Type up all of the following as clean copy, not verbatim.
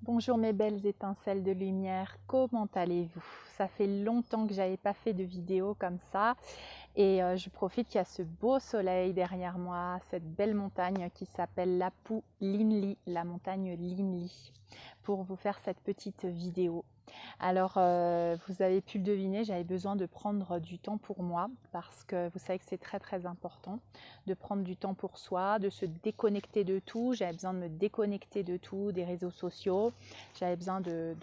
Bonjour mes belles étincelles de lumière, comment allez-vous? Ça fait longtemps que j'avais pas fait de vidéo comme ça et je profite qu'il y a ce beau soleil derrière moi, cette belle montagne qui s'appelle Lapu Linli, la montagne Linli, pour vous faire cette petite vidéo. Alors, vous avez pu le deviner, j'avais besoin de prendre du temps pour moi parce que vous savez que c'est très très important de prendre du temps pour soi, de se déconnecter de tout. J'avais besoin de me déconnecter de tout, des réseaux sociaux. J'avais besoin de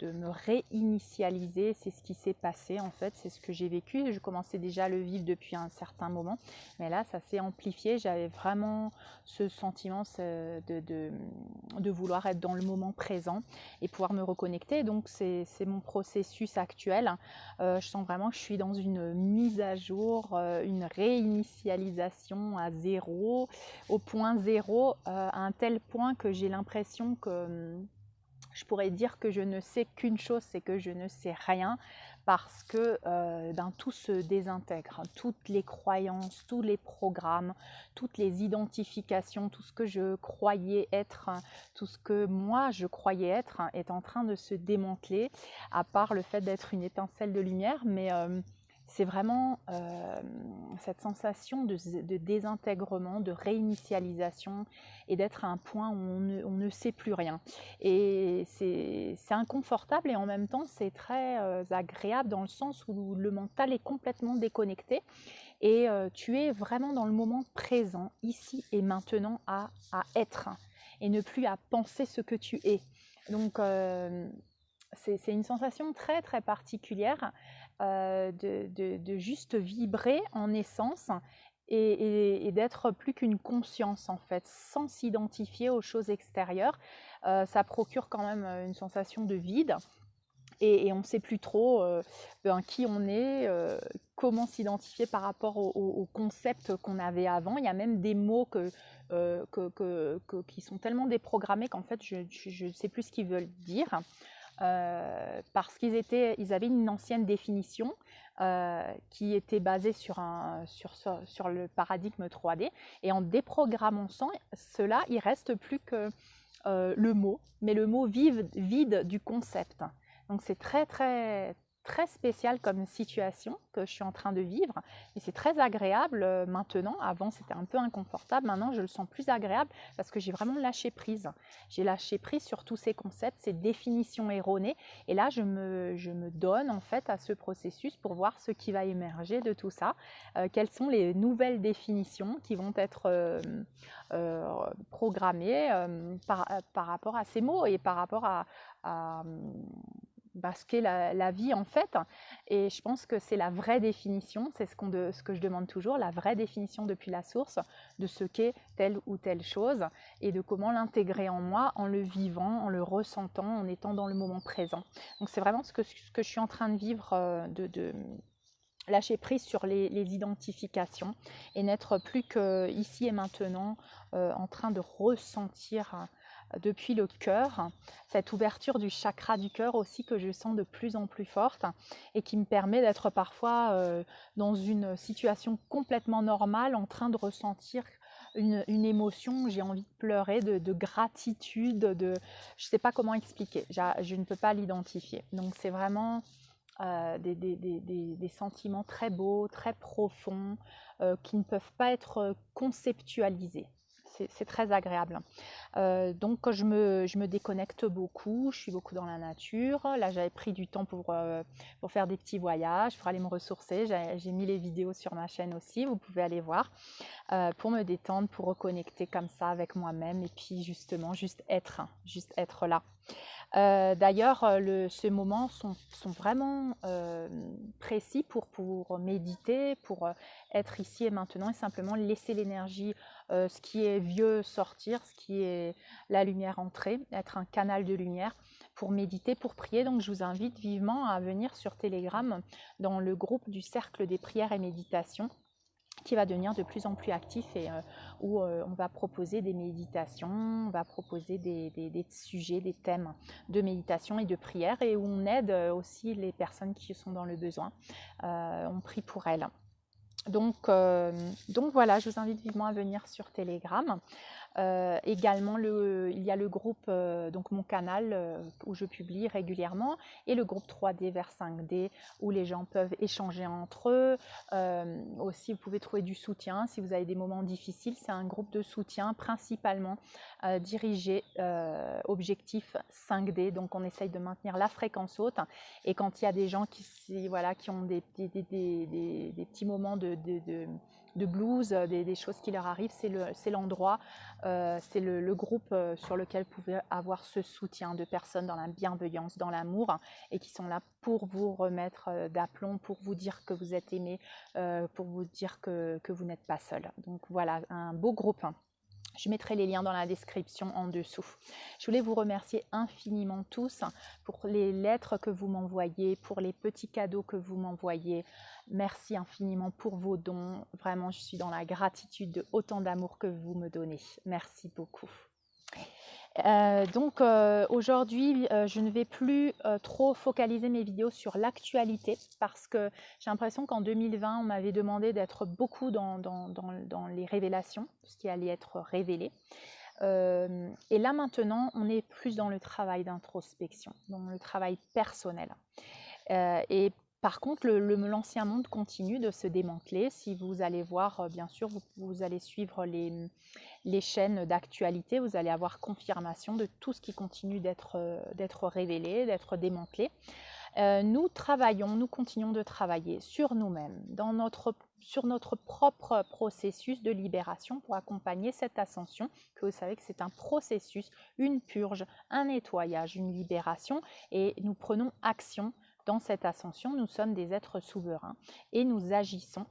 me réinitialiser. C'est ce qui s'est passé en fait, c'est ce que j'ai vécu. Je commençais déjà à le vivre depuis un certain moment, mais là ça s'est amplifié. J'avais vraiment ce sentiment de vouloir être dans le moment présent et pouvoir me reconnecter. Donc c'est mon processus actuel. Je sens vraiment que je suis dans une mise à jour, une réinitialisation à zéro, au point zéro, à un tel point que j'ai l'impression que je pourrais dire que je ne sais qu'une chose, c'est que je ne sais rien parce que tout se désintègre. Toutes les croyances, tous les programmes, toutes les identifications, tout ce que je croyais être, tout ce que moi je croyais être est en train de se démanteler, à part le fait d'être une étincelle de lumière, mais c'est vraiment cette sensation de désintègrement, de réinitialisation et d'être à un point où on ne sait plus rien. Et c'est inconfortable et en même temps c'est très agréable dans le sens où le mental est complètement déconnecté et tu es vraiment dans le moment présent, ici et maintenant à être et ne plus à penser ce que tu es. Donc c'est une sensation très très particulière de juste vibrer en essence et d'être plus qu'une conscience en fait, sans s'identifier aux choses extérieures. Ça procure quand même une sensation de vide et on ne sait plus trop qui on est, comment s'identifier par rapport au concept qu'on avait avant. Il y a même des mots qui sont tellement déprogrammés qu'en fait je ne sais plus ce qu'ils veulent dire. Parce ils avaient une ancienne définition qui était basée sur le paradigme 3D. Et en déprogrammant cela, il ne reste plus que le mot, mais le mot vide du concept. Donc c'est très très très spécial comme situation que je suis en train de vivre et c'est très agréable maintenant. Avant c'était un peu inconfortable, maintenant je le sens plus agréable parce que j'ai vraiment lâché prise. J'ai lâché prise sur tous ces concepts, ces définitions erronées et là je me donne en fait à ce processus pour voir ce qui va émerger de tout ça, quelles sont les nouvelles définitions qui vont être programmées par rapport à ces mots et par rapport à ce qu'est la vie en fait. Et je pense que c'est la vraie définition, c'est ce que je demande toujours, la vraie définition depuis la source de ce qu'est telle ou telle chose et de comment l'intégrer en moi en le vivant, en le ressentant, en étant dans le moment présent. Donc c'est vraiment ce que je suis en train de vivre, de lâcher prise sur les identifications et n'être plus que ici et maintenant en train de ressentir depuis le cœur, cette ouverture du chakra du cœur aussi que je sens de plus en plus forte et qui me permet d'être parfois dans une situation complètement normale en train de ressentir une émotion, j'ai envie de pleurer, de gratitude, je ne sais pas comment expliquer, je ne peux pas l'identifier. Donc c'est vraiment des sentiments très beaux, très profonds, qui ne peuvent pas être conceptualisés. C'est très agréable. Donc je me déconnecte beaucoup, je suis beaucoup dans la nature. Là j'avais pris du temps pour faire des petits voyages, pour aller me ressourcer. J'ai mis les vidéos sur ma chaîne aussi, vous pouvez aller voir, pour me détendre, pour reconnecter comme ça avec moi-même et puis justement juste être là. D'ailleurs, ces moments sont vraiment précis pour méditer, pour être ici et maintenant et simplement laisser l'énergie, ce qui est vieux sortir, ce qui est la lumière entrer, être un canal de lumière pour méditer, pour prier. Donc je vous invite vivement à venir sur Telegram dans le groupe du Cercle des prières et méditations qui va devenir de plus en plus actif et où on va proposer des méditations, on va proposer des sujets, des thèmes de méditation et de prière et où on aide aussi les personnes qui sont dans le besoin. On prie pour elles. Donc voilà, je vous invite vivement à venir sur Telegram. Également, il y a le groupe, donc mon canal où je publie régulièrement, et le groupe 3D vers 5D où les gens peuvent échanger entre eux. Aussi, vous pouvez trouver du soutien si vous avez des moments difficiles. C'est un groupe de soutien principalement dirigé objectif 5D. Donc, on essaye de maintenir la fréquence haute. Et quand il y a des gens voilà, qui ont des petits moments de blues, des choses qui leur arrivent, c'est l'endroit, c'est le groupe sur lequel vous pouvez avoir ce soutien de personnes dans la bienveillance, dans l'amour, et qui sont là pour vous remettre d'aplomb, pour vous dire que vous êtes aimé, pour vous dire que vous n'êtes pas seul. Donc voilà, un beau groupe. Je mettrai les liens dans la description en dessous. Je voulais vous remercier infiniment tous pour les lettres que vous m'envoyez, pour les petits cadeaux que vous m'envoyez. Merci infiniment pour vos dons. Vraiment, je suis dans la gratitude de autant d'amour que vous me donnez. Merci beaucoup. Aujourd'hui, je ne vais plus trop focaliser mes vidéos sur l'actualité parce que j'ai l'impression qu'en 2020, on m'avait demandé d'être beaucoup dans les révélations, ce qui allait être révélé. Et là maintenant, on est plus dans le travail d'introspection, dans le travail personnel. Et par contre, l'ancien monde continue de se démanteler. Si vous allez voir, bien sûr, vous allez suivre les chaînes d'actualité, vous allez avoir confirmation de tout ce qui continue d'être révélé, d'être démantelé. Nous continuons de travailler sur nous-mêmes, sur notre propre processus de libération pour accompagner cette ascension, que vous savez que c'est un processus, une purge, un nettoyage, une libération, et nous prenons action dans cette ascension. Nous sommes des êtres souverains et nous agissons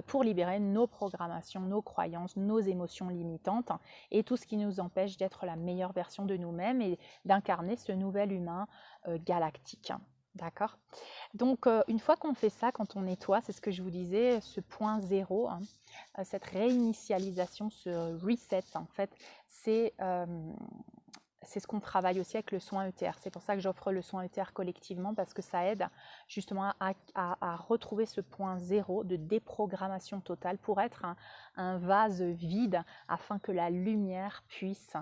pour libérer nos programmations, nos croyances, nos émotions limitantes et tout ce qui nous empêche d'être la meilleure version de nous-mêmes et d'incarner ce nouvel humain galactique. D'accord? Donc, une fois qu'on fait ça, quand on nettoie, c'est ce que je vous disais, ce point zéro, hein, cette réinitialisation, ce reset, en fait, c'est ce qu'on travaille aussi avec le soin ETR. C'est pour ça que j'offre le soin ETR collectivement, parce que ça aide justement à retrouver ce point zéro de déprogrammation totale pour être un vase vide afin que la lumière puisse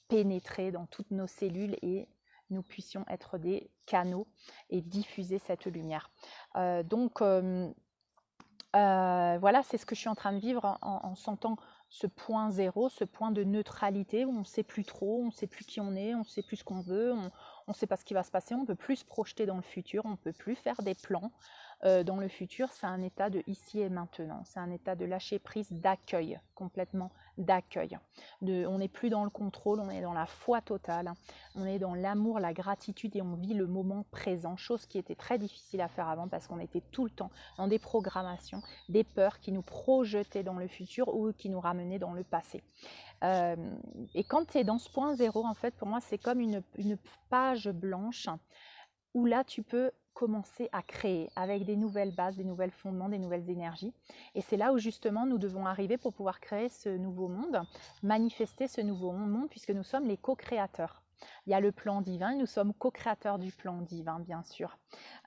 pénétrer dans toutes nos cellules et nous puissions être des canaux et diffuser cette lumière. Voilà, c'est ce que je suis en train de vivre en sentant ce point zéro, ce point de neutralité où on ne sait plus trop, on ne sait plus qui on est, on ne sait plus ce qu'on veut, on ne sait pas ce qui va se passer, on ne peut plus se projeter dans le futur, on ne peut plus faire des plans dans le futur. C'est un état de ici et maintenant, c'est un état de lâcher prise, d'accueil, complètement d'accueil. On n'est plus dans le contrôle, on est dans la foi totale, on est dans l'amour, la gratitude et on vit le moment présent, chose qui était très difficile à faire avant parce qu'on était tout le temps dans des programmations, des peurs qui nous projetaient dans le futur ou qui nous ramenaient dans le passé. Et quand tu es dans ce point zéro, en fait, pour moi, c'est comme une page blanche où là, tu peux commencer à créer avec des nouvelles bases, des nouveaux fondements, des nouvelles énergies. Et c'est là où justement nous devons arriver pour pouvoir créer ce nouveau monde, manifester ce nouveau monde, puisque nous sommes les co-créateurs. Il y a le plan divin, et nous sommes co-créateurs du plan divin, bien sûr.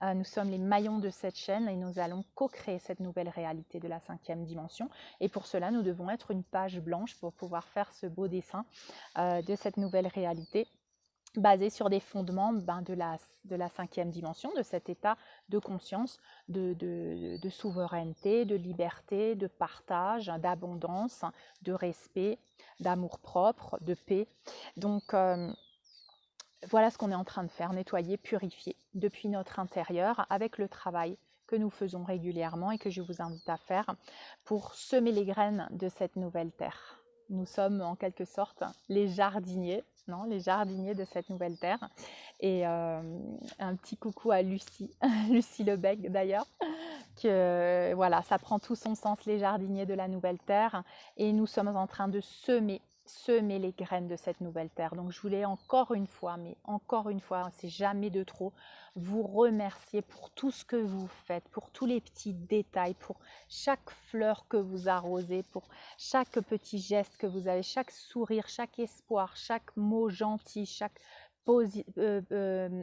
Nous sommes les maillons de cette chaîne et nous allons co-créer cette nouvelle réalité de la 5e dimension. Et pour cela, nous devons être une page blanche pour pouvoir faire ce beau dessin de cette nouvelle réalité basé sur des fondements de la 5e dimension, de cet état de conscience, de souveraineté, de liberté, de partage, d'abondance, de respect, d'amour-propre, de paix. Donc, voilà ce qu'on est en train de faire, nettoyer, purifier depuis notre intérieur avec le travail que nous faisons régulièrement et que je vous invite à faire pour semer les graines de cette nouvelle terre. Nous sommes en quelque sorte les jardiniers, les jardiniers de cette nouvelle terre. Et un petit coucou à Lucie, Lucie Lebec d'ailleurs, que voilà, ça prend tout son sens, les jardiniers de la nouvelle terre. Et nous sommes en train de semer les graines de cette nouvelle terre. Donc je voulais encore une fois, mais encore une fois, c'est jamais de trop, vous remercier pour tout ce que vous faites, pour tous les petits détails, pour chaque fleur que vous arrosez, pour chaque petit geste que vous avez, chaque sourire, chaque espoir, chaque mot gentil, chaque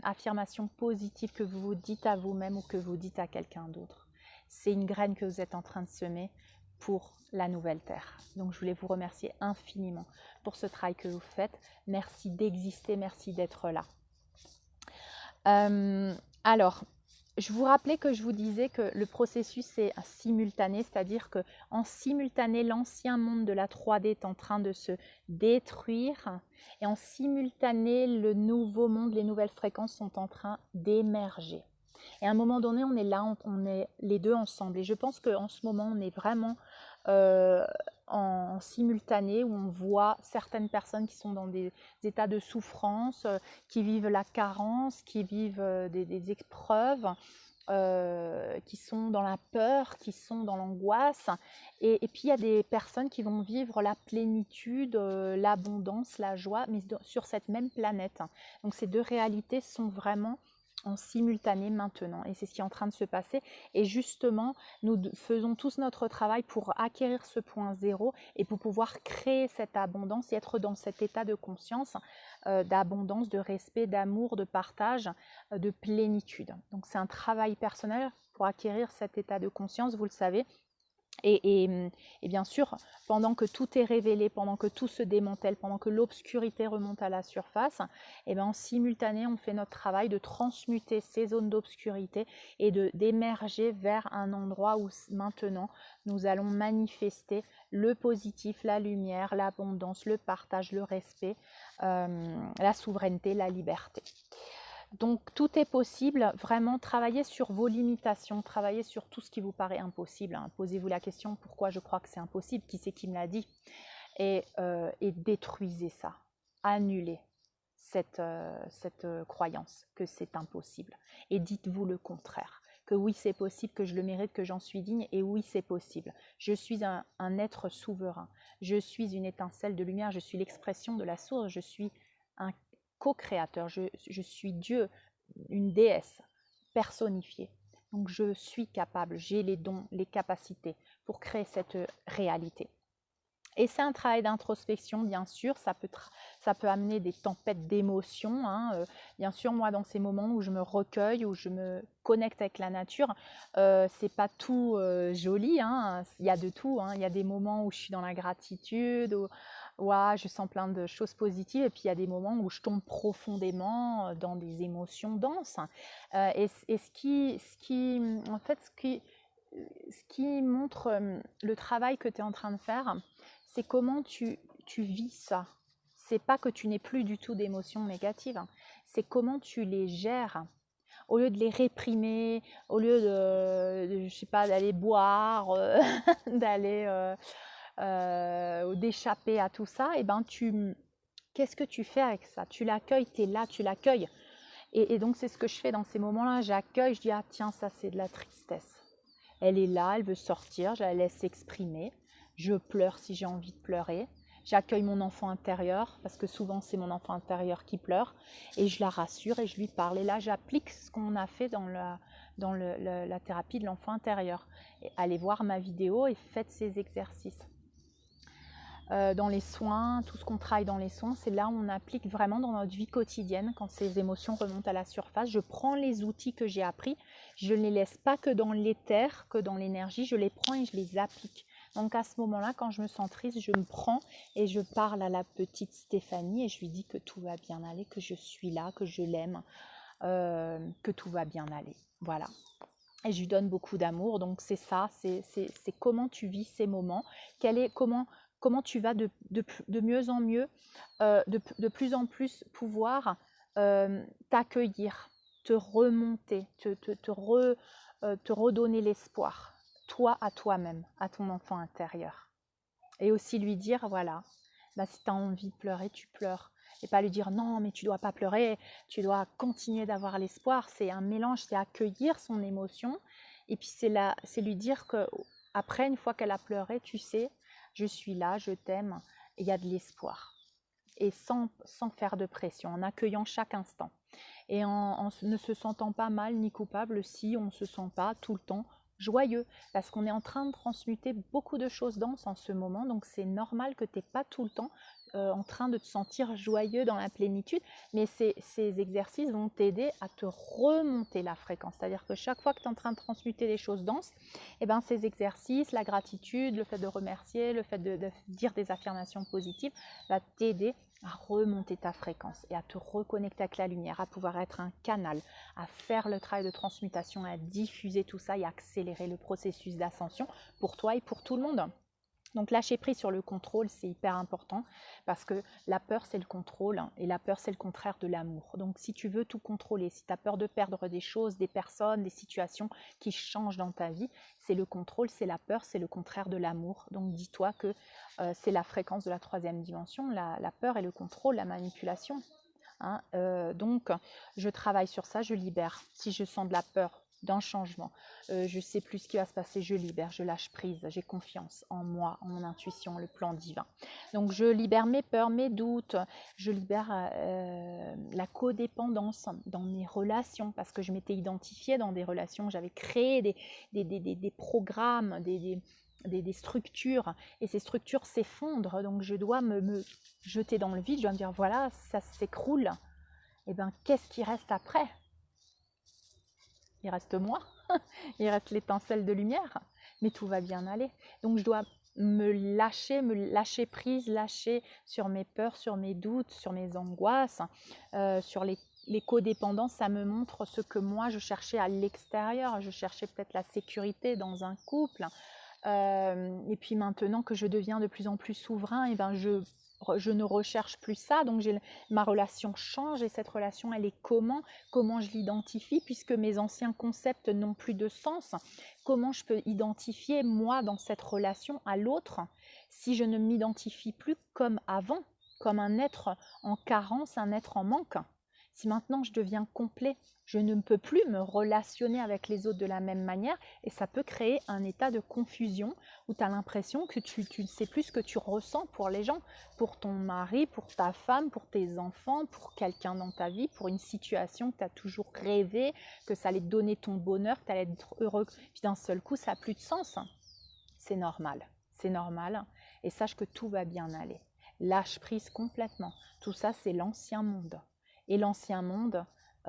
affirmation positive que vous vous dites à vous-même ou que vous dites à quelqu'un d'autre. C'est une graine que vous êtes en train de semer pour la nouvelle Terre. Donc je voulais vous remercier infiniment pour ce travail que vous faites. Merci d'exister, merci d'être là. Alors, je vous rappelais que je vous disais que le processus est simultané, c'est-à-dire qu'en simultané, l'ancien monde de la 3D est en train de se détruire et en simultané, le nouveau monde, les nouvelles fréquences sont en train d'émerger. Et à un moment donné, on est là, on est les deux ensemble. Et je pense qu'en ce moment, on est vraiment en simultané, où on voit certaines personnes qui sont dans des états de souffrance, qui vivent la carence, qui vivent des épreuves, qui sont dans la peur, qui sont dans l'angoisse. Et puis, il y a des personnes qui vont vivre la plénitude, l'abondance, la joie, mais sur cette même planète. Donc, ces deux réalités sont vraiment en simultané maintenant, et c'est ce qui est en train de se passer. Et justement, nous faisons tous notre travail pour acquérir ce point zéro et pour pouvoir créer cette abondance et être dans cet état de conscience, d'abondance, de respect, d'amour, de partage, de plénitude. Donc c'est un travail personnel pour acquérir cet état de conscience, vous le savez. Et bien sûr, pendant que tout est révélé, pendant que tout se démantèle, pendant que l'obscurité remonte à la surface, et bien en simultané, on fait notre travail de transmuter ces zones d'obscurité et d'émerger vers un endroit où maintenant, nous allons manifester le positif, la lumière, l'abondance, le partage, le respect, la souveraineté, la liberté. Donc tout est possible, vraiment travaillez sur vos limitations, travaillez sur tout ce qui vous paraît impossible. Posez-vous la question, pourquoi je crois que c'est impossible, qui c'est qui me l'a dit, et détruisez ça, annulez cette croyance que c'est impossible. Et dites-vous le contraire, que oui c'est possible, que je le mérite, que j'en suis digne, et oui c'est possible. Je suis un être souverain, je suis une étincelle de lumière, je suis l'expression de la source, je suis un co-créateur, je suis Dieu, une déesse personnifiée. Donc je suis capable, j'ai les dons, les capacités pour créer cette réalité. Et c'est un travail d'introspection, bien sûr, ça peut amener des tempêtes d'émotions. Bien sûr, moi, dans ces moments où je me recueille, où je me connecte avec la nature, c'est pas tout joli, il y a de tout. Il y a des moments où je suis dans la gratitude, où je sens plein de choses positives, et puis il y a des moments où je tombe profondément dans des émotions denses. Et ce qui montre le travail que tu es en train de faire, c'est comment tu vis ça. C'est pas que tu n'aies plus du tout d'émotions négatives, c'est comment tu les gères. Au lieu de les réprimer, au lieu je sais pas, d'aller boire, d'échapper à tout ça, et ben qu'est-ce que tu fais avec ça? Tu l'accueilles, tu es là, tu l'accueilles. Et donc c'est ce que je fais dans ces moments-là, j'accueille, je dis ah tiens, ça c'est de la tristesse. Elle est là, elle veut sortir, je la laisse s'exprimer. Je pleure si j'ai envie de pleurer. J'accueille mon enfant intérieur, parce que souvent c'est mon enfant intérieur qui pleure, et je la rassure et je lui parle. Et là, j'applique ce qu'on a fait dans la thérapie de l'enfant intérieur. Et allez voir ma vidéo et faites ces exercices. Dans les soins, tout ce qu'on travaille dans les soins, c'est là où on applique vraiment dans notre vie quotidienne, quand ces émotions remontent à la surface. Je prends les outils que j'ai appris, je ne les laisse pas que dans l'éther, que dans l'énergie, je les prends et je les applique. Donc à ce moment-là, quand je me sens triste, je me prends et je parle à la petite Stéphanie et je lui dis que tout va bien aller, que je suis là, que je l'aime, que tout va bien aller. Voilà. Et je lui donne beaucoup d'amour. Donc c'est ça, c'est comment tu vis ces moments, comment tu vas de mieux en mieux, de plus en plus pouvoir t'accueillir, te remonter, te redonner l'espoir, toi à toi-même, à ton enfant intérieur. Et aussi lui dire, voilà, si tu as envie de pleurer, tu pleures. Et pas lui dire, non, mais tu ne dois pas pleurer, tu dois continuer d'avoir l'espoir. C'est un mélange, c'est accueillir son émotion. Et puis c'est lui dire qu'après, une fois qu'elle a pleuré, tu sais, je suis là, je t'aime, et il y a de l'espoir. Et sans faire de pression, en accueillant chaque instant. Et en ne se sentant pas mal ni coupable si on ne se sent pas tout le temps joyeux, parce qu'on est en train de transmuter beaucoup de choses denses en ce moment, donc c'est normal que tu n'es pas tout le temps en train de te sentir joyeux dans la plénitude, mais ces exercices vont t'aider à te remonter la fréquence, c'est-à-dire que chaque fois que tu es en train de transmuter des choses denses, et ben ces exercices, la gratitude, le fait de remercier, le fait de dire des affirmations positives, va t'aider à remonter ta fréquence et à te reconnecter avec la lumière, à pouvoir être un canal, à faire le travail de transmutation, à diffuser tout ça et à accélérer le processus d'ascension pour toi et pour tout le monde. Donc lâcher prise sur le contrôle, c'est hyper important parce que la peur, c'est le contrôle et la peur, c'est le contraire de l'amour. Donc si tu veux tout contrôler, si tu as peur de perdre des choses, des personnes, des situations qui changent dans ta vie, c'est le contrôle, c'est la peur, c'est le contraire de l'amour. Donc dis-toi que c'est la fréquence de la troisième dimension, la peur et le contrôle, la manipulation. Donc je travaille sur ça, je libère. Si je sens de la peur, d'un changement, je sais plus ce qui va se passer, je libère, je lâche prise, j'ai confiance en moi, en mon intuition, le plan divin. Donc je libère mes peurs, mes doutes, je libère la codépendance dans mes relations, parce que je m'étais identifiée dans des relations, j'avais créé des programmes, des structures, et ces structures s'effondrent, donc je dois me jeter dans le vide, je dois me dire voilà, ça s'écroule, et bien qu'est-ce qui reste après? Il reste moi, il reste l'étincelle de lumière, mais tout va bien aller. Donc je dois me lâcher prise, lâcher sur mes peurs, sur mes doutes, sur mes angoisses, sur les codépendances. Ça me montre ce que moi je cherchais à l'extérieur. Je cherchais peut-être la sécurité dans un couple. Et puis maintenant que je deviens de plus en plus souverain, et ben je ne recherche plus ça, donc ma relation change, et cette relation, elle est comment je l'identifie, puisque mes anciens concepts n'ont plus de sens. Comment je peux identifier moi dans cette relation à l'autre si je ne m'identifie plus comme avant, comme un être en carence, un être en manque? Si maintenant je deviens complet, je ne peux plus me relationner avec les autres de la même manière, et ça peut créer un état de confusion où tu as l'impression que tu ne sais plus ce que tu ressens pour les gens, pour ton mari, pour ta femme, pour tes enfants, pour quelqu'un dans ta vie, pour une situation que tu as toujours rêvé, que ça allait te donner ton bonheur, que tu allais être heureux, puis d'un seul coup ça n'a plus de sens. C'est normal, et sache que tout va bien aller. Lâche prise complètement, tout ça c'est l'ancien monde. Et l'ancien monde,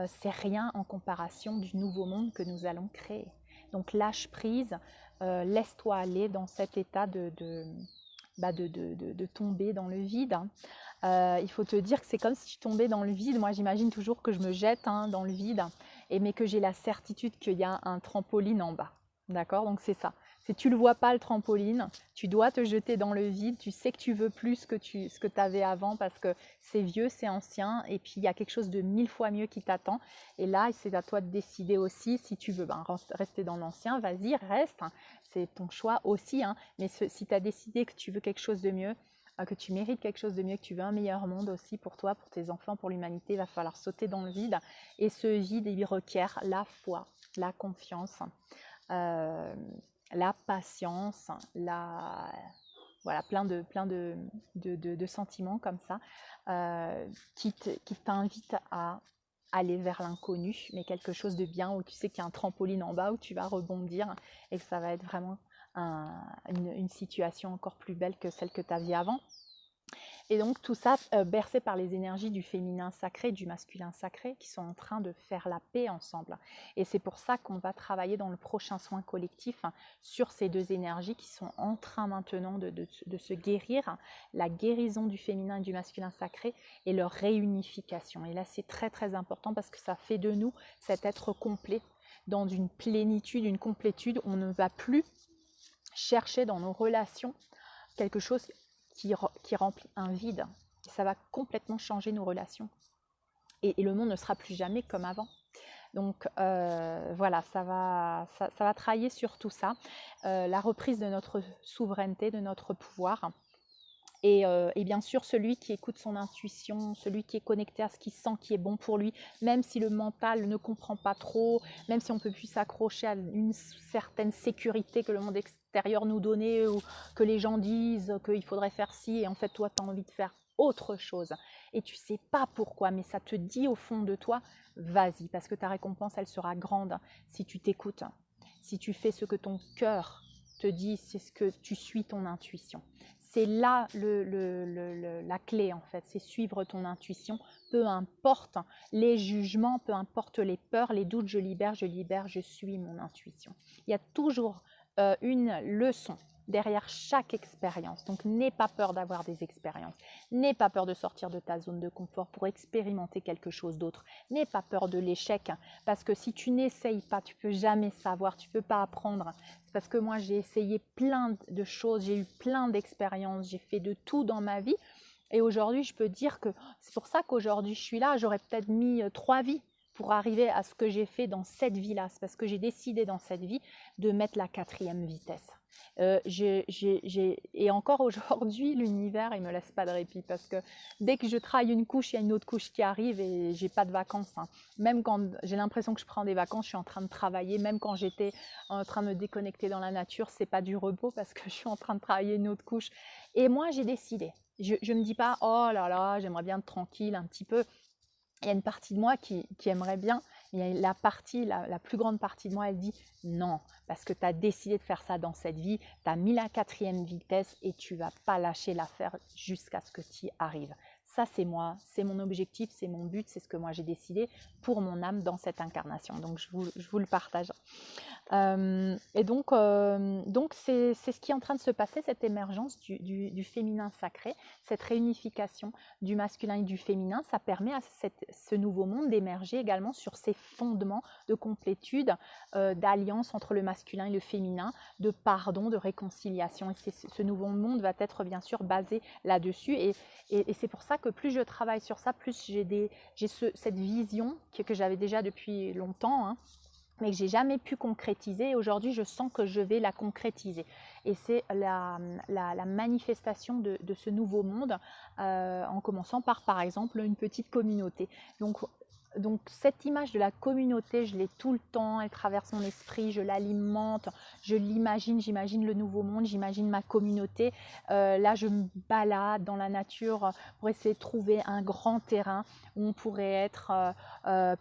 c'est rien en comparation du nouveau monde que nous allons créer. Donc lâche prise, laisse-toi aller dans cet état de tomber dans le vide. Il faut te dire que c'est comme si tu tombais dans le vide. Moi, j'imagine toujours que je me jette dans le vide, mais que j'ai la certitude qu'il y a un trampoline en bas. D'accord? Donc c'est ça. Si tu ne le vois pas, le trampoline, tu dois te jeter dans le vide. Tu sais que tu veux plus ce que tu avais avant, parce que c'est vieux, c'est ancien, et puis il y a quelque chose de 1000 fois mieux qui t'attend. Et là, c'est à toi de décider aussi si tu veux rester dans l'ancien. Vas-y, reste. C'est ton choix aussi. Mais si tu as décidé que tu veux quelque chose de mieux, que tu mérites quelque chose de mieux, que tu veux un meilleur monde aussi pour toi, pour tes enfants, pour l'humanité, il va falloir sauter dans le vide. Et ce vide, il requiert la foi, la confiance, la patience, voilà, plein de sentiments comme ça, qui t'invitent à aller vers l'inconnu, mais quelque chose de bien, où tu sais qu'il y a un trampoline en bas, où tu vas rebondir, et que ça va être vraiment une situation encore plus belle que celle que tu avais avant. Et donc tout ça bercé par les énergies du féminin sacré, du masculin sacré, qui sont en train de faire la paix ensemble. Et c'est pour ça qu'on va travailler dans le prochain soin collectif sur ces deux énergies qui sont en train maintenant de se guérir, la guérison du féminin et du masculin sacré et leur réunification. Et là c'est très très important, parce que ça fait de nous cet être complet, dans une plénitude, une complétude. On ne va plus chercher dans nos relations quelque chose qui remplit un vide. Ça va complètement changer nos relations. Et le monde ne sera plus jamais comme avant. Donc voilà, ça va travailler sur tout ça. La reprise de notre souveraineté, de notre pouvoir. Et bien sûr, celui qui écoute son intuition, celui qui est connecté à ce qu'il sent qui est bon pour lui, même si le mental ne comprend pas trop, même si on ne peut plus s'accrocher à une certaine sécurité que le monde extérieur nous donnait, ou que les gens disent qu'il faudrait faire ci, et en fait toi tu as envie de faire autre chose, et tu ne sais pas pourquoi, mais ça te dit au fond de toi, vas-y, parce que ta récompense elle sera grande si tu t'écoutes. si tu fais ce que ton cœur te dit, c'est ce que tu suis ton intuition. C'est là la clé en fait, c'est suivre ton intuition, peu importe les jugements, peu importe les peurs, les doutes, je libère, je suis mon intuition. Il y a toujours une leçon derrière chaque expérience. Donc n'aie pas peur d'avoir des expériences, n'aie pas peur de sortir de ta zone de confort pour expérimenter quelque chose d'autre, n'aie pas peur de l'échec, parce que si tu n'essayes pas, tu peux jamais savoir, tu peux pas apprendre. C'est parce que moi j'ai essayé plein de choses, j'ai eu plein d'expériences, j'ai fait de tout dans ma vie, et aujourd'hui je peux dire que c'est pour ça qu'aujourd'hui je suis là. J'aurais peut-être mis 3 vies pour arriver à ce que j'ai fait dans cette vie-là. C'est parce que j'ai décidé dans cette vie de mettre la 4e vitesse. Et encore aujourd'hui, l'univers, il ne me laisse pas de répit, parce que dès que je travaille une couche, il y a une autre couche qui arrive et j'ai pas de vacances. Hein. Même quand j'ai l'impression que je prends des vacances, je suis en train de travailler. Même quand j'étais en train de me déconnecter dans la nature, c'est pas du repos, parce que je suis en train de travailler une autre couche. Et moi, j'ai décidé. Je ne me dis pas, oh là là, j'aimerais bien être tranquille un petit peu. Il y a une partie de moi qui aimerait bien, mais la plus grande partie de moi, elle dit non, parce que tu as décidé de faire ça dans cette vie, tu as mis la 4e vitesse et tu ne vas pas lâcher l'affaire jusqu'à ce que tu y arrives. Ça, c'est moi, c'est mon objectif, c'est mon but, c'est ce que moi j'ai décidé pour mon âme dans cette incarnation. Donc, je vous le partage. Et donc c'est ce qui est en train de se passer, cette émergence du féminin sacré, cette réunification du masculin et du féminin. Ça permet à ce nouveau monde d'émerger également sur ses fondements de complétude, d'alliance entre le masculin et le féminin, de pardon, de réconciliation. Et ce nouveau monde va être bien sûr basé là-dessus. Et c'est pour ça que plus je travaille sur ça, plus j'ai cette vision que j'avais déjà depuis longtemps, hein, mais que j'ai jamais pu concrétiser. Et aujourd'hui, je sens que je vais la concrétiser. Et c'est la manifestation de ce nouveau monde, en commençant par exemple, une petite communauté. Donc cette image de la communauté, je l'ai tout le temps, elle traverse mon esprit, je l'alimente, je l'imagine, j'imagine le nouveau monde, j'imagine ma communauté. Là, je me balade dans la nature pour essayer de trouver un grand terrain où on pourrait être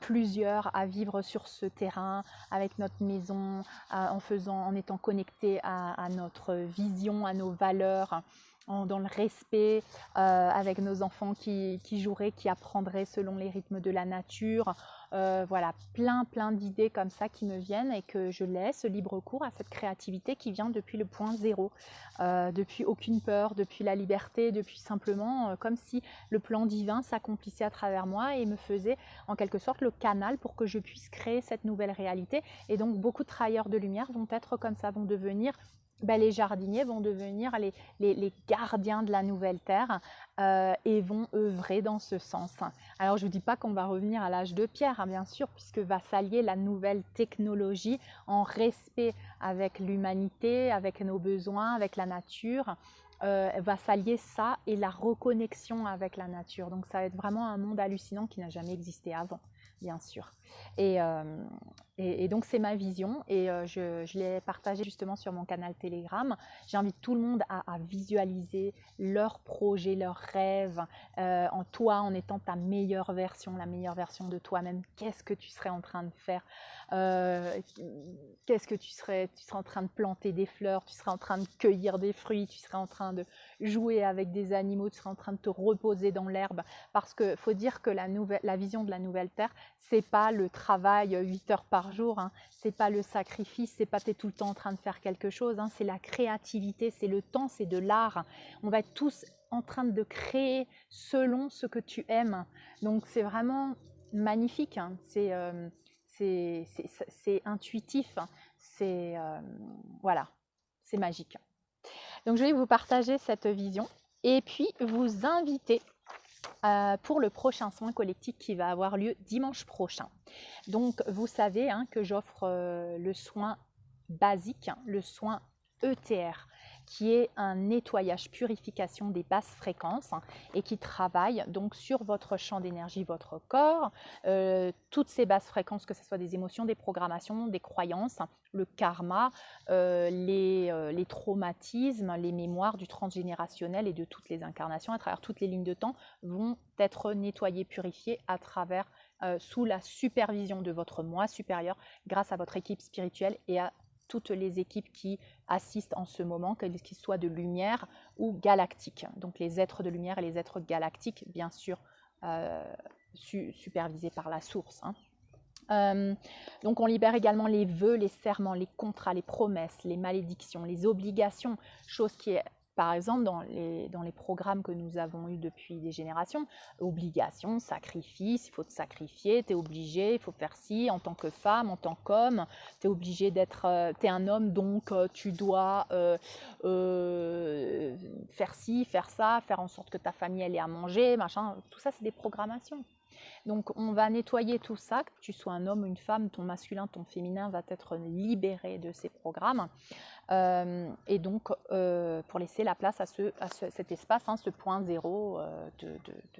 plusieurs à vivre sur ce terrain, avec notre maison, en étant connectés à notre vision, à nos valeurs, dans le respect, avec nos enfants qui joueraient, qui apprendraient selon les rythmes de la nature. Voilà, plein d'idées comme ça qui me viennent, et que je laisse libre cours à cette créativité qui vient depuis le point zéro, depuis aucune peur, depuis la liberté, depuis simplement comme si le plan divin s'accomplissait à travers moi et me faisait en quelque sorte le canal pour que je puisse créer cette nouvelle réalité. Et donc beaucoup de travailleurs de lumière vont être comme ça, vont devenir les jardiniers, vont devenir les gardiens de la nouvelle terre, et vont œuvrer dans ce sens. Alors je ne vous dis pas qu'on va revenir à l'âge de pierre, hein, bien sûr, puisque va s'allier la nouvelle technologie en respect avec l'humanité, avec nos besoins, avec la nature. Va s'allier ça et la reconnexion avec la nature. Donc ça va être vraiment un monde hallucinant qui n'a jamais existé avant, bien sûr. Et donc c'est ma vision, et je l'ai partagée justement sur mon canal Telegram. J'invite tout le monde à visualiser leurs projets, leurs rêves, en toi, en étant ta meilleure version, la meilleure version de toi-même. Qu'est-ce que tu serais en train de faire? Qu'est-ce que tu serais en train de planter des fleurs, tu serais en train de cueillir des fruits, tu serais en train de jouer avec des animaux, tu serais en train de te reposer dans l'herbe. Parce qu'il faut dire que la vision de la nouvelle terre, c'est pas le travail 8 heures par jour, hein. C'est pas le sacrifice, c'est pas t'es tout le temps en train de faire quelque chose, hein. C'est la créativité, c'est le temps, c'est de l'art. On va être tous en train de créer selon ce que tu aimes. Donc c'est vraiment magnifique, hein. C'est intuitif, hein. Voilà, c'est magique. Donc je vais vous partager cette vision et puis vous inviter pour le prochain soin collectif qui va avoir lieu dimanche prochain. Donc vous savez, hein, que j'offre le soin basique, hein, le soin ETR, qui est un nettoyage, purification des basses fréquences, hein, et qui travaille donc sur votre champ d'énergie, votre corps, toutes ces basses fréquences, que ce soit des émotions, des programmations, des croyances, le karma, les traumatismes, les mémoires du transgénérationnel et de toutes les incarnations à travers toutes les lignes de temps vont être nettoyées, purifiées à travers, sous la supervision de votre moi supérieur, grâce à votre équipe spirituelle et à toutes les équipes qui assistent en ce moment, qu'ils soient de lumière ou galactiques. Donc les êtres de lumière et les êtres galactiques, bien sûr, supervisés par la source. Donc on libère également les vœux, les serments, les contrats, les promesses, les malédictions, les obligations, chose qui est par exemple dans les programmes que nous avons eus depuis des générations, obligations, sacrifice, il faut te sacrifier, tu es obligé, il faut faire ci en tant que femme, en tant qu'homme, tu es obligé d'être, tu es un homme donc tu dois faire ci, faire ça, faire en sorte que ta famille elle ait à manger, machin, tout ça c'est des programmations. Donc on va nettoyer tout ça, que tu sois un homme ou une femme, ton masculin, ton féminin va être libéré de ces programmes. Et donc pour laisser la place à cet espace, ce point zéro de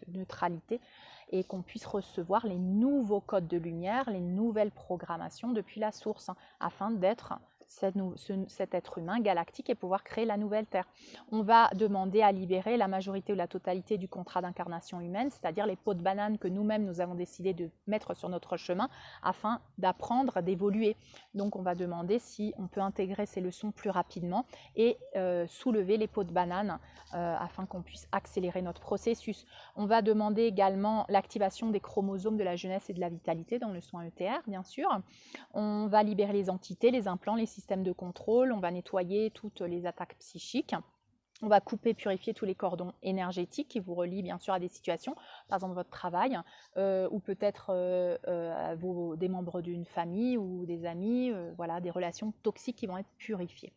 neutralité, et qu'on puisse recevoir les nouveaux codes de lumière, les nouvelles programmations depuis la source, afin d'être cet être humain galactique et pouvoir créer la nouvelle Terre. On va demander à libérer la majorité ou la totalité du contrat d'incarnation humaine, c'est-à-dire les pots de banane que nous-mêmes nous avons décidé de mettre sur notre chemin afin d'apprendre, d'évoluer. Donc on va demander si on peut intégrer ces leçons plus rapidement et soulever les pots de banane afin qu'on puisse accélérer notre processus. On va demander également l'activation des chromosomes de la jeunesse et de la vitalité dans le soin ETR, bien sûr. On va libérer les entités, les implants, les systèmes de contrôle, on va nettoyer toutes les attaques psychiques. On va couper, purifier tous les cordons énergétiques qui vous relient bien sûr à des situations, par exemple votre travail, ou peut-être des membres d'une famille ou des amis, voilà, des relations toxiques qui vont être purifiées.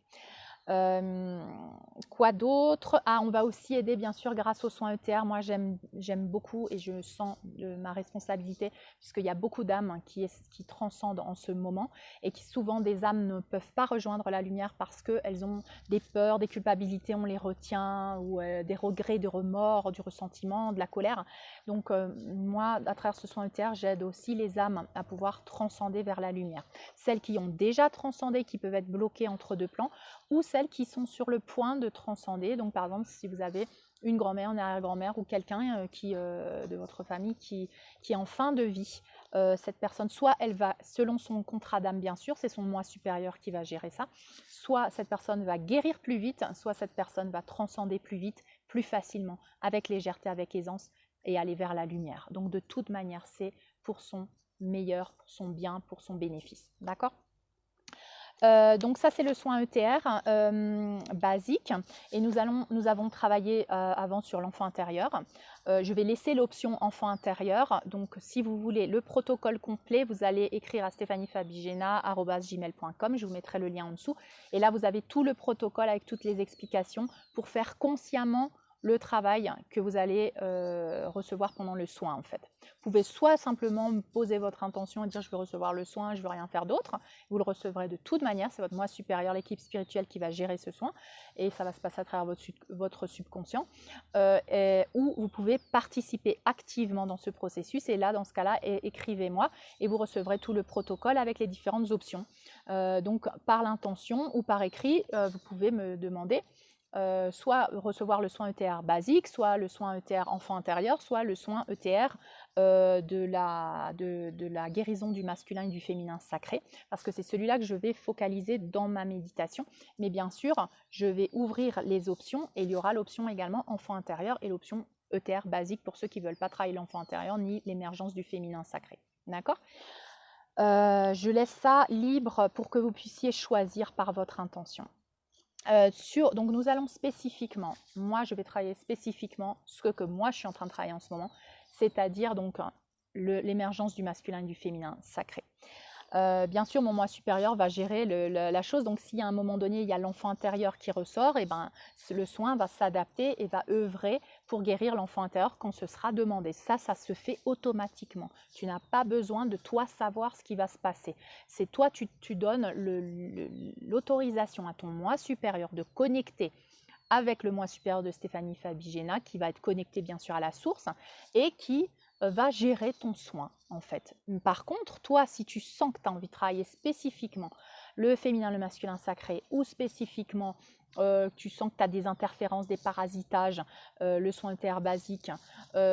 Quoi d'autre? On va aussi aider bien sûr grâce aux soins ETR. Moi j'aime beaucoup et je sens ma responsabilité, puisqu'il y a beaucoup d'âmes qui transcendent en ce moment, et qui souvent des âmes ne peuvent pas rejoindre la lumière parce qu'elles ont des peurs, des culpabilités, on les retient, ou des regrets, des remords, du ressentiment, de la colère. Donc moi, à travers ce soin ETR, j'aide aussi les âmes à pouvoir transcender vers la lumière. Celles qui ont déjà transcendé, qui peuvent être bloquées entre deux plans, ou celles qui sont sur le point de transcender. Donc par exemple, si vous avez une grand-mère, une arrière-grand-mère ou quelqu'un de votre famille qui est en fin de vie, cette personne, soit elle va, selon son contrat d'âme bien sûr, c'est son moi supérieur qui va gérer ça, soit cette personne va guérir plus vite, soit cette personne va transcender plus vite, plus facilement, avec légèreté, avec aisance, et aller vers la lumière. Donc de toute manière, c'est pour son meilleur, pour son bien, pour son bénéfice. D'accord ? Donc ça c'est le soin ETR basique, et nous avons travaillé avant sur l'enfant intérieur. Je vais laisser l'option enfant intérieur, donc si vous voulez le protocole complet, vous allez écrire à stephaniefabigena@gmail.com, je vous mettrai le lien en dessous, et là vous avez tout le protocole avec toutes les explications pour faire consciemment le travail que vous allez recevoir pendant le soin en fait. Vous pouvez soit simplement poser votre intention et dire je veux recevoir le soin, je veux rien faire d'autre, vous le recevrez de toute manière, c'est votre moi supérieur, l'équipe spirituelle qui va gérer ce soin, et ça va se passer à travers votre subconscient, ou vous pouvez participer activement dans ce processus, et là dans ce cas-là écrivez-moi et vous recevrez tout le protocole avec les différentes options. Donc par l'intention ou par écrit, vous pouvez me demander soit recevoir le soin ETR basique, soit le soin ETR enfant intérieur, soit le soin ETR de la guérison du masculin et du féminin sacré, parce que c'est celui-là que je vais focaliser dans ma méditation. Mais bien sûr, je vais ouvrir les options, et il y aura l'option également enfant intérieur et l'option ETR basique pour ceux qui ne veulent pas travailler l'enfant intérieur ni l'émergence du féminin sacré. D'accord ? Je laisse ça libre pour que vous puissiez choisir par votre intention. Donc nous allons spécifiquement, moi je vais travailler spécifiquement ce que moi je suis en train de travailler en ce moment, c'est-à-dire donc l'émergence du masculin et du féminin sacré. Bien sûr, mon moi supérieur va gérer la chose, donc si à un moment donné il y a l'enfant intérieur qui ressort, et ben le soin va s'adapter et va œuvrer pour guérir l'enfant intérieur quand ce sera demandé. Ça se fait automatiquement. Tu n'as pas besoin de toi savoir ce qui va se passer. C'est toi, tu donnes l'autorisation à ton moi supérieur de connecter avec le moi supérieur de Stéphanie Fabigena, qui va être connecté bien sûr à la source et qui va gérer ton soin en fait. Par contre, toi, si tu sens que tu as envie de travailler spécifiquement le féminin, le masculin sacré, ou spécifiquement tu sens que tu as des interférences, des parasitages, le soin utéraire basique,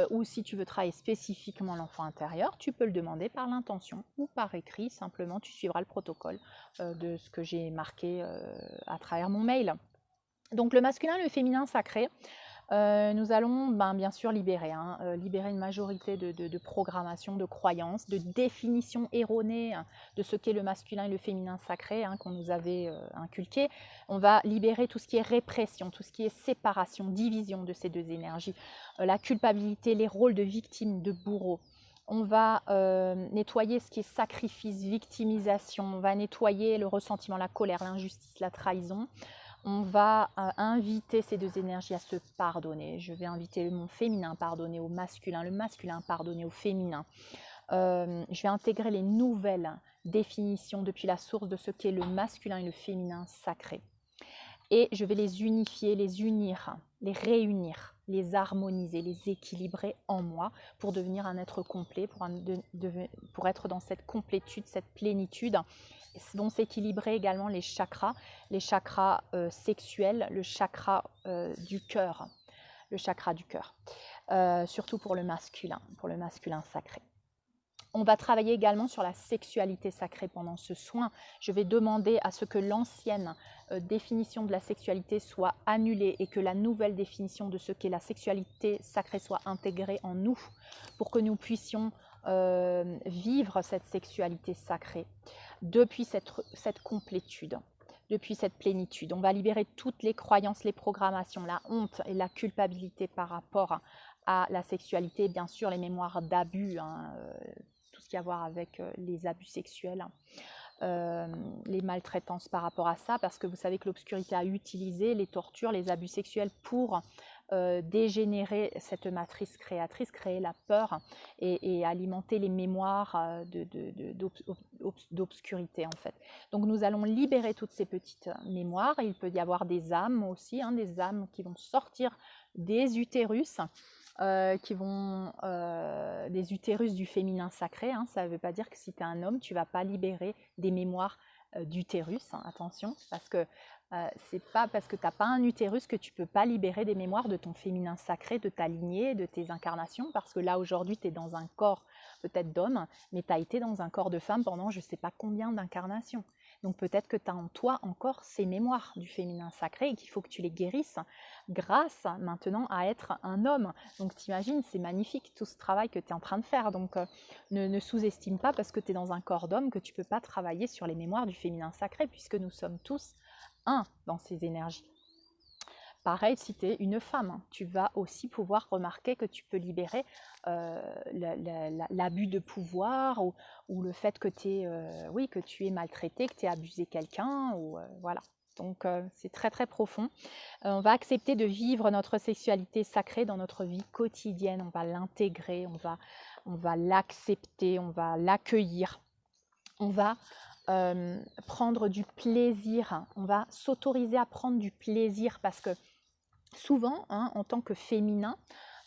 ou si tu veux travailler spécifiquement l'enfant intérieur, tu peux le demander par l'intention ou par écrit, simplement tu suivras le protocole de ce que j'ai marqué à travers mon mail. Donc le masculin, le féminin sacré, nous allons bien sûr libérer une majorité de programmation, de croyances, de définitions erronées de ce qu'est le masculin et le féminin sacré qu'on nous avait inculqué. On va libérer tout ce qui est répression, tout ce qui est séparation, division de ces deux énergies, la culpabilité, les rôles de victime, de bourreau. On va nettoyer ce qui est sacrifice, victimisation, on va nettoyer le ressentiment, la colère, l'injustice, la trahison. On va inviter ces deux énergies à se pardonner. Je vais inviter mon féminin à pardonner au masculin, le masculin à pardonner au féminin. Je vais intégrer les nouvelles définitions depuis la source de ce qu'est le masculin et le féminin sacré. Et je vais les unifier, les unir, les réunir, les harmoniser, les équilibrer en moi pour devenir un être complet, pour être dans cette complétude, cette plénitude. Vont s'équilibrer également les chakras sexuels, le chakra du cœur, surtout pour le masculin sacré. On va travailler également sur la sexualité sacrée pendant ce soin. Je vais demander à ce que l'ancienne définition de la sexualité soit annulée et que la nouvelle définition de ce qu'est la sexualité sacrée soit intégrée en nous pour que nous puissions vivre cette sexualité sacrée depuis cette complétude, depuis cette plénitude. On va libérer toutes les croyances, les programmations, la honte et la culpabilité par rapport à la sexualité, bien sûr les mémoires d'abus, tout ce qui a à voir avec les abus sexuels, les maltraitances par rapport à ça, parce que vous savez que l'obscurité a utilisé les tortures, les abus sexuels pour dégénérer cette matrice créatrice, créer la peur et alimenter les mémoires d'obscurité en fait. Donc nous allons libérer toutes ces petites mémoires. Il peut y avoir des âmes aussi, des âmes qui vont sortir des utérus, des utérus du féminin sacré. Ça ne veut pas dire que si tu es un homme, tu ne vas pas libérer des mémoires d'utérus, attention, parce que c'est pas parce que tu n'as pas un utérus que tu ne peux pas libérer des mémoires de ton féminin sacré, de ta lignée, de tes incarnations, parce que là aujourd'hui tu es dans un corps peut-être d'homme, mais tu as été dans un corps de femme pendant je ne sais pas combien d'incarnations. Donc peut-être que tu as en toi encore ces mémoires du féminin sacré et qu'il faut que tu les guérisses grâce maintenant à être un homme. Donc t'imagines, c'est magnifique tout ce travail que tu es en train de faire. Donc ne sous-estime pas parce que tu es dans un corps d'homme que tu ne peux pas travailler sur les mémoires du féminin sacré puisque nous sommes tous un dans ces énergies. Pareil, si tu es une femme, tu vas aussi pouvoir remarquer que tu peux libérer l'abus de pouvoir ou le fait que, que tu es maltraité, que tu aies abusé quelqu'un. Voilà. Donc c'est très très profond. On va accepter de vivre notre sexualité sacrée dans notre vie quotidienne. On va l'intégrer, on va l'accepter, on va l'accueillir. On va prendre du plaisir. On va s'autoriser à prendre du plaisir parce que souvent, en tant que féminin,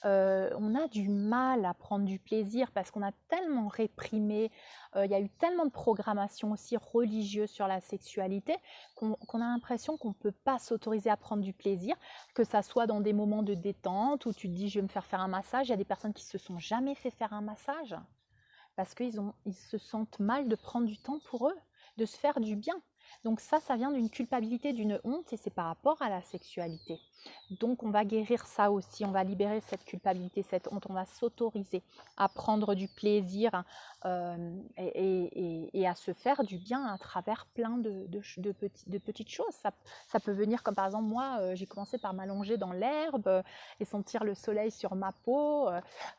on a du mal à prendre du plaisir parce qu'on a tellement réprimé, il y a eu tellement de programmation aussi religieuse sur la sexualité qu'on a l'impression qu'on ne peut pas s'autoriser à prendre du plaisir, que ça soit dans des moments de détente où tu te dis je vais me faire un massage. Il y a des personnes qui ne se sont jamais fait faire un massage parce qu'ils se sentent mal de prendre du temps pour eux, de se faire du bien. Donc ça vient d'une culpabilité, d'une honte et c'est par rapport à la sexualité. Donc on va guérir ça aussi, on va libérer cette culpabilité, cette honte, on va s'autoriser à prendre du plaisir et à se faire du bien à travers plein de petites choses. Ça peut venir comme par exemple moi, j'ai commencé par m'allonger dans l'herbe et sentir le soleil sur ma peau,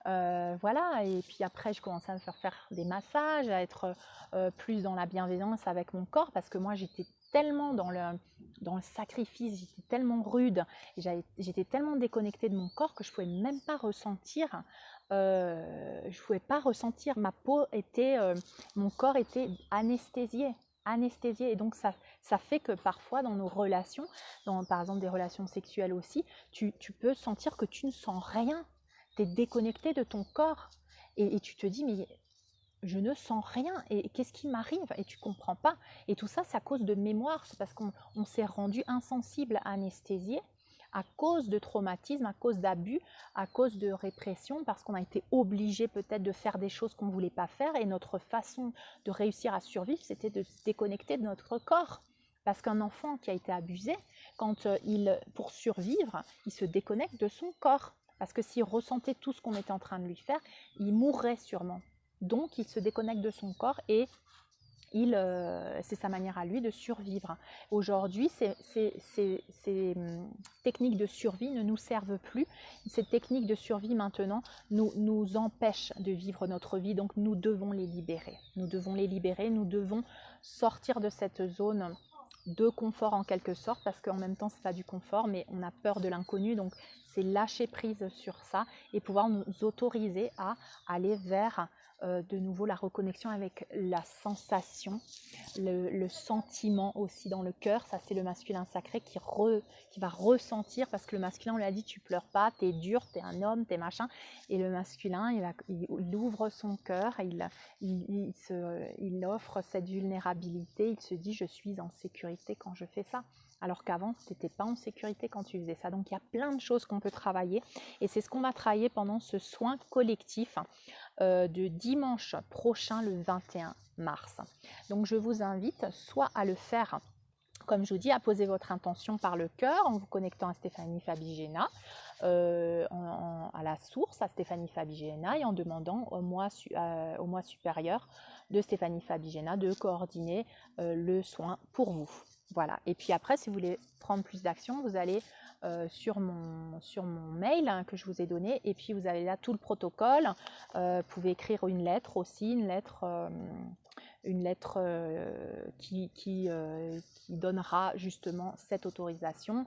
voilà, et puis après je commençais à me faire des massages, à être plus dans la bienveillance avec mon corps parce que moi j'étais tellement dans le sacrifice, j'étais tellement rude, j'étais tellement déconnectée de mon corps que je ne pouvais même pas ressentir, ma peau était, mon corps était anesthésié, et donc ça fait que parfois dans nos relations, par exemple des relations sexuelles aussi, tu peux sentir que tu ne sens rien, tu es déconnecté de ton corps et tu te dis mais je ne sens rien et qu'est-ce qui m'arrive et tu comprends pas. Et tout ça, c'est à cause de mémoire, c'est parce qu'on s'est rendu insensible, anesthésié à cause de traumatisme, à cause d'abus, à cause de répression, parce qu'on a été obligé peut-être de faire des choses qu'on ne voulait pas faire et notre façon de réussir à survivre, c'était de se déconnecter de notre corps. Parce qu'un enfant qui a été abusé, quand pour survivre, il se déconnecte de son corps. Parce que s'il ressentait tout ce qu'on était en train de lui faire, il mourrait sûrement. Donc, il se déconnecte de son corps et c'est sa manière à lui de survivre. Aujourd'hui, ces techniques de survie ne nous servent plus. Ces techniques de survie maintenant nous empêchent de vivre notre vie, donc nous devons les libérer. Nous devons les libérer, nous devons sortir de cette zone de confort en quelque sorte, parce qu'en même temps, c'est pas du confort, mais on a peur de l'inconnu, donc c'est lâcher prise sur ça et pouvoir nous autoriser à aller vers de nouveau la reconnexion avec la sensation, le sentiment aussi dans le cœur. Ça, c'est le masculin sacré qui va ressentir, parce que le masculin, on l'a dit, tu pleures pas, t'es dur, t'es un homme, t'es machin. Et le masculin, il ouvre son cœur, il offre cette vulnérabilité, il se dit, je suis en sécurité quand je fais ça. Alors qu'avant, tu n'étais pas en sécurité quand tu faisais ça. Donc, il y a plein de choses qu'on peut travailler. Et c'est ce qu'on va travailler pendant ce soin collectif de dimanche prochain, le 21 mars. Donc, je vous invite soit à le faire, comme je vous dis, à poser votre intention par le cœur en vous connectant à Stéphanie Fabigena, à la source, à Stéphanie Fabigena, et en demandant au moi supérieur de Stéphanie Fabigena de coordonner le soin pour vous. Voilà. Et puis après, si vous voulez prendre plus d'action, vous allez sur mon mail que je vous ai donné, et puis vous avez là tout le protocole. Vous pouvez écrire une lettre aussi, une lettre qui donnera justement cette autorisation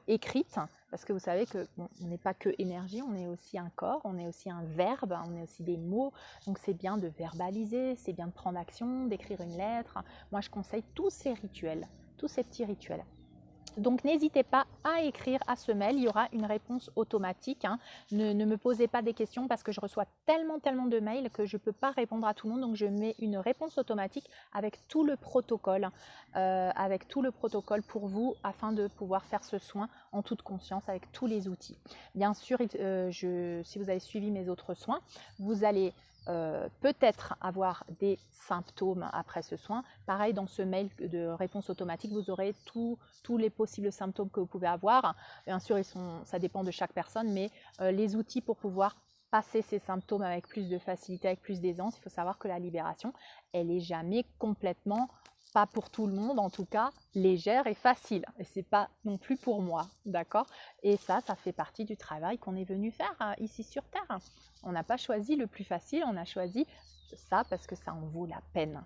écrite, parce que vous savez que on n'est pas que énergie, on est aussi un corps, on est aussi un verbe, on est aussi des mots, donc c'est bien de verbaliser, c'est bien de prendre action, d'écrire une lettre. Moi je conseille tous ces rituels, tous ces petits rituels. Donc n'hésitez pas à écrire à ce mail, il y aura une réponse automatique. Ne me posez pas des questions, parce que je reçois tellement de mails que je ne peux pas répondre à tout le monde. Donc je mets une réponse automatique avec tout le protocole, pour vous, afin de pouvoir faire ce soin en toute conscience avec tous les outils. Bien sûr, si vous avez suivi mes autres soins, vous allez peut-être avoir des symptômes après ce soin. Pareil, dans ce mail de réponse automatique, vous aurez tous les possibles symptômes que vous pouvez avoir. Bien sûr, ça dépend de chaque personne, mais les outils pour pouvoir passer ces symptômes avec plus de facilité, avec plus d'aisance. Il faut savoir que la libération, elle n'est jamais complètement, pas pour tout le monde en tout cas, légère et facile. Et c'est pas non plus pour moi, d'accord? Et ça fait partie du travail qu'on est venu faire ici sur Terre. On n'a pas choisi le plus facile, on a choisi ça parce que ça en vaut la peine.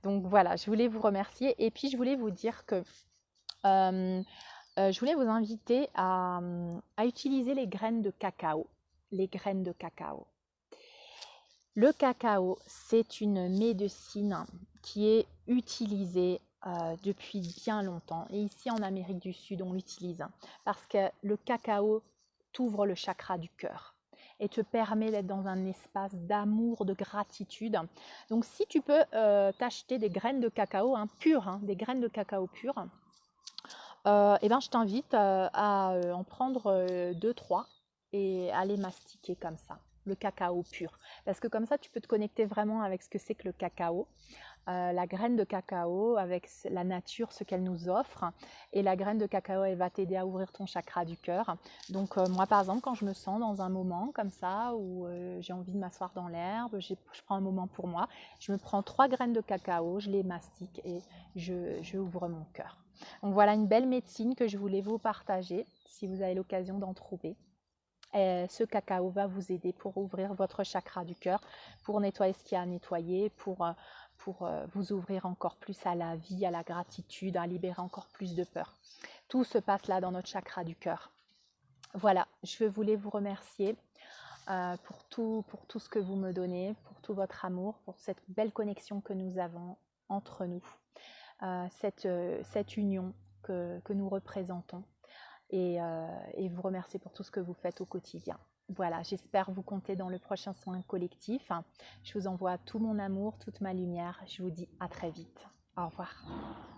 Donc voilà, je voulais vous remercier, et puis je voulais vous dire que je voulais vous inviter à utiliser les graines de cacao. Les graines de cacao. Le cacao, c'est une médecine qui est utilisée depuis bien longtemps. Et ici en Amérique du Sud, on l'utilise parce que le cacao t'ouvre le chakra du cœur et te permet d'être dans un espace d'amour, de gratitude. Donc si tu peux t'acheter des graines de cacao pures, des graines de cacao pures, et ben je t'invite à en prendre 2-3 et à les mastiquer comme ça, le cacao pur. Parce que comme ça, tu peux te connecter vraiment avec ce que c'est que le cacao. La graine de cacao, avec la nature, ce qu'elle nous offre. Et la graine de cacao, elle va t'aider à ouvrir ton chakra du cœur. Donc moi, par exemple, quand je me sens dans un moment comme ça, où j'ai envie de m'asseoir dans l'herbe, je prends un moment pour moi, je me prends 3 graines de cacao, je les mastique et je ouvre mon cœur. Donc voilà une belle médecine que je voulais vous partager, si vous avez l'occasion d'en trouver. Ce cacao va vous aider pour ouvrir votre chakra du cœur, pour nettoyer ce qu'il y a à nettoyer, pour vous ouvrir encore plus à la vie, à la gratitude, à libérer encore plus de peur. Tout se passe là dans notre chakra du cœur. Voilà, je voulais vous remercier pour tout ce que vous me donnez, pour tout votre amour, pour cette belle connexion que nous avons entre nous, cette union que nous représentons. et vous remercier pour tout ce que vous faites au quotidien. Voilà, j'espère vous compter dans le prochain soin collectif. Je vous envoie tout mon amour, toute ma lumière. Je vous dis à très vite. Au revoir.